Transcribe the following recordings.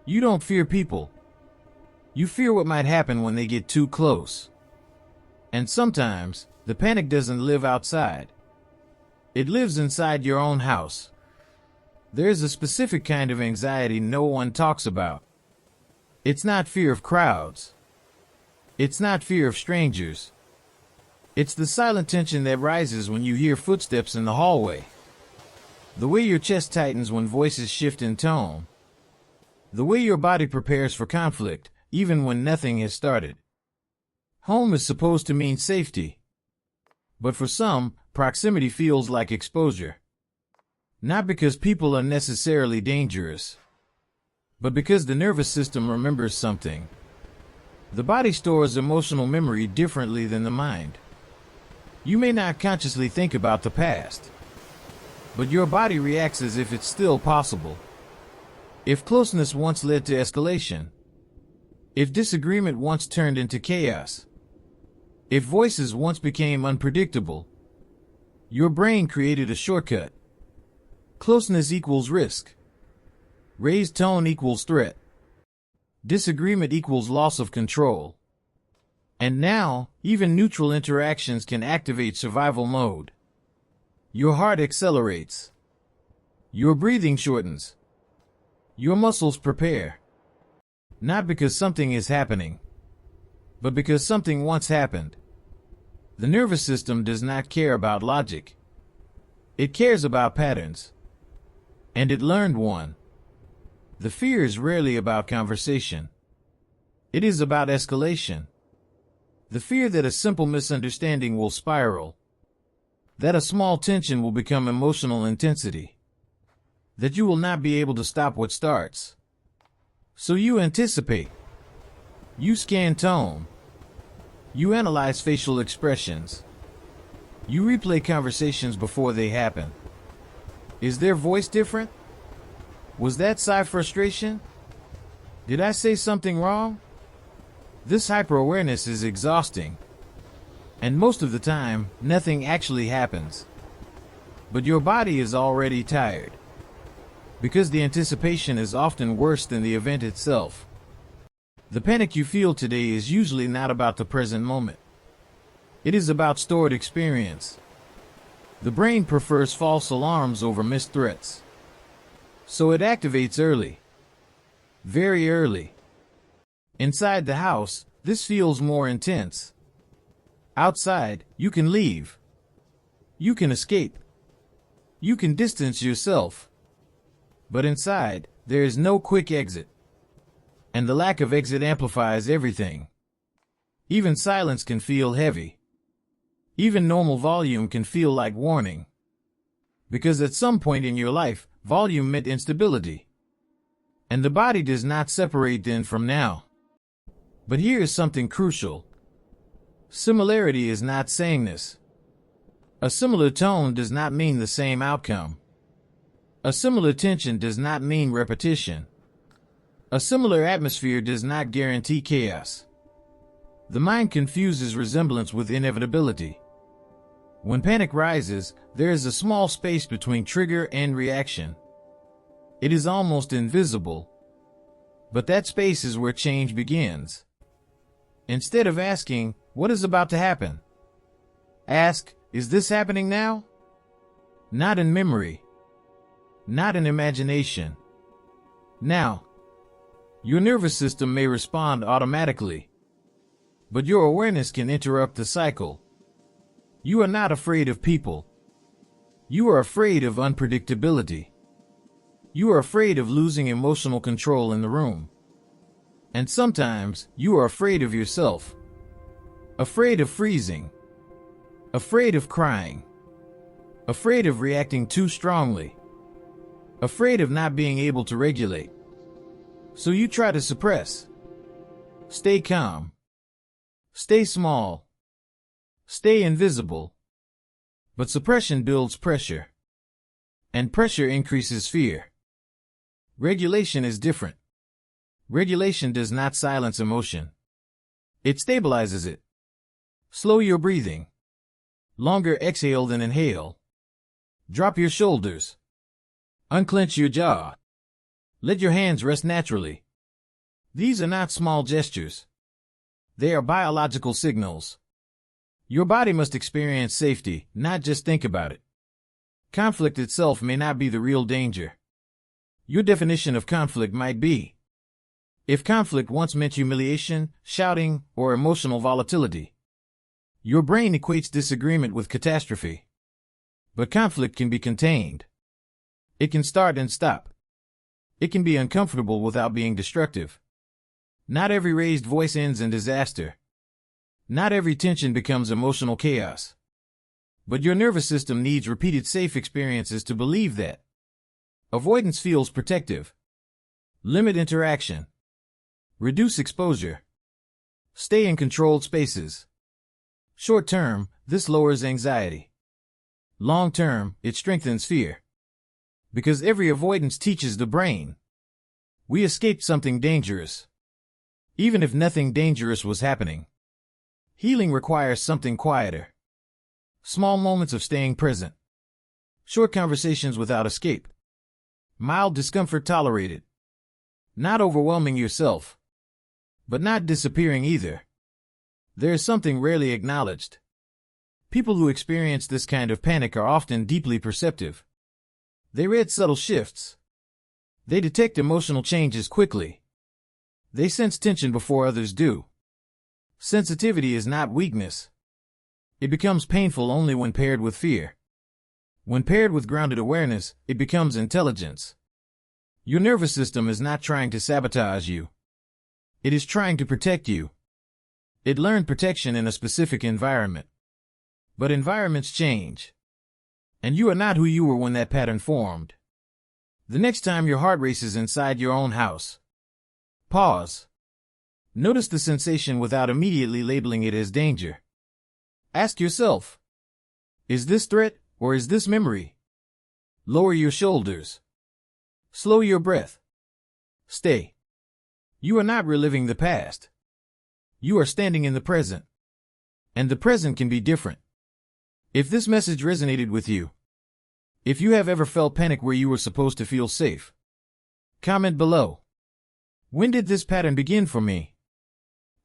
You don't fear people. You fear what might happen when they get too close. And sometimes, the panic doesn't live outside. It lives inside your own house. There's a specific kind of anxiety no one talks about. It's not fear of crowds. It's not fear of strangers. It's the silent tension that rises when you hear footsteps in the hallway. The way your chest tightens when voices shift in tone. The way your body prepares for conflict, even when nothing has started. Home is supposed to mean safety. But for some, proximity feels like exposure. Not because people are necessarily dangerous, but because the nervous system remembers something. The body stores emotional memory differently than the mind. You may not consciously think about the past, but your body reacts as if it's still possible. If closeness once led to escalation, if disagreement once turned into chaos, if voices once became unpredictable, your brain created a shortcut. Closeness equals risk. Raised tone equals threat. Disagreement equals loss of control. And now, even neutral interactions can activate survival mode. Your heart accelerates. Your breathing shortens. Your muscles prepare. Not because something is happening, but because something once happened. The nervous system does not care about logic. It cares about patterns. And it learned one. The fear is rarely about conversation. It is about escalation. The fear that a simple misunderstanding will spiral. That a small tension will become emotional intensity. That you will not be able to stop what starts. So you anticipate. You scan tone. You analyze facial expressions. You replay conversations before they happen. Is their voice different? Was that sigh frustration? Did I say something wrong? This hyper-awareness is exhausting. And most of the time, nothing actually happens. But your body is already tired. Because the anticipation is often worse than the event itself. The panic you feel today is usually not about the present moment. It is about stored experience. The brain prefers false alarms over missed threats. So it activates early. Very early. Inside the house, this feels more intense. Outside, you can leave. You can escape. You can distance yourself. But inside, there is no quick exit. And the lack of exit amplifies everything. Even silence can feel heavy. Even normal volume can feel like warning. Because at some point in your life, volume meant instability. And the body does not separate then from now. But here is something crucial. Similarity is not sameness. A similar tone does not mean the same outcome. A similar tension does not mean repetition. A similar atmosphere does not guarantee chaos. The mind confuses resemblance with inevitability. When panic rises, there is a small space between trigger and reaction. It is almost invisible. But that space is where change begins. Instead of asking, what is about to happen? Ask, is this happening now? Not in memory. Not in imagination. Now. Your nervous system may respond automatically. But your awareness can interrupt the cycle. You are not afraid of people. You are afraid of unpredictability. You are afraid of losing emotional control in the room. And sometimes, you are afraid of yourself. Afraid of freezing. Afraid of crying. Afraid of reacting too strongly. Afraid of not being able to regulate. So you try to suppress. Stay calm. Stay small. Stay invisible. But suppression builds pressure. And pressure increases fear. Regulation is different. Regulation does not silence emotion. It stabilizes it. Slow your breathing. Longer exhale than inhale. Drop your shoulders. Unclench your jaw. Let your hands rest naturally. These are not small gestures. They are biological signals. Your body must experience safety, not just think about it. Conflict itself may not be the real danger. Your definition of conflict might be. If conflict once meant humiliation, shouting, or emotional volatility, your brain equates disagreement with catastrophe. But conflict can be contained. It can start and stop. It can be uncomfortable without being destructive. Not every raised voice ends in disaster. Not every tension becomes emotional chaos. But your nervous system needs repeated safe experiences to believe that. Avoidance feels protective. Limit interaction. Reduce exposure. Stay in controlled spaces. Short term, this lowers anxiety. Long term, it strengthens fear. Because every avoidance teaches the brain. We escaped something dangerous. Even if nothing dangerous was happening. Healing requires something quieter. Small moments of staying present. Short conversations without escape. Mild discomfort tolerated. Not overwhelming yourself. But not disappearing either. There is something rarely acknowledged. People who experience this kind of panic are often deeply perceptive. They read subtle shifts. They detect emotional changes quickly. They sense tension before others do. Sensitivity is not weakness. It becomes painful only when paired with fear. When paired with grounded awareness, it becomes intelligence. Your nervous system is not trying to sabotage you. It is trying to protect you. It learned protection in a specific environment. But environments change. And you are not who you were when that pattern formed. The next time your heart races inside your own house, pause. Notice the sensation without immediately labeling it as danger. Ask yourself, is this threat or is this memory? Lower your shoulders. Slow your breath. Stay. You are not reliving the past. You are standing in the present. And the present can be different. If this message resonated with you, if you have ever felt panic where you were supposed to feel safe, comment below. When did this pattern begin for me?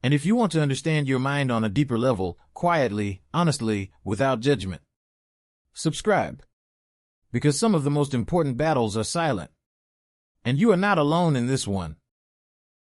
And if you want to understand your mind on a deeper level, quietly, honestly, without judgment, subscribe. Because some of the most important battles are silent. And you are not alone in this one.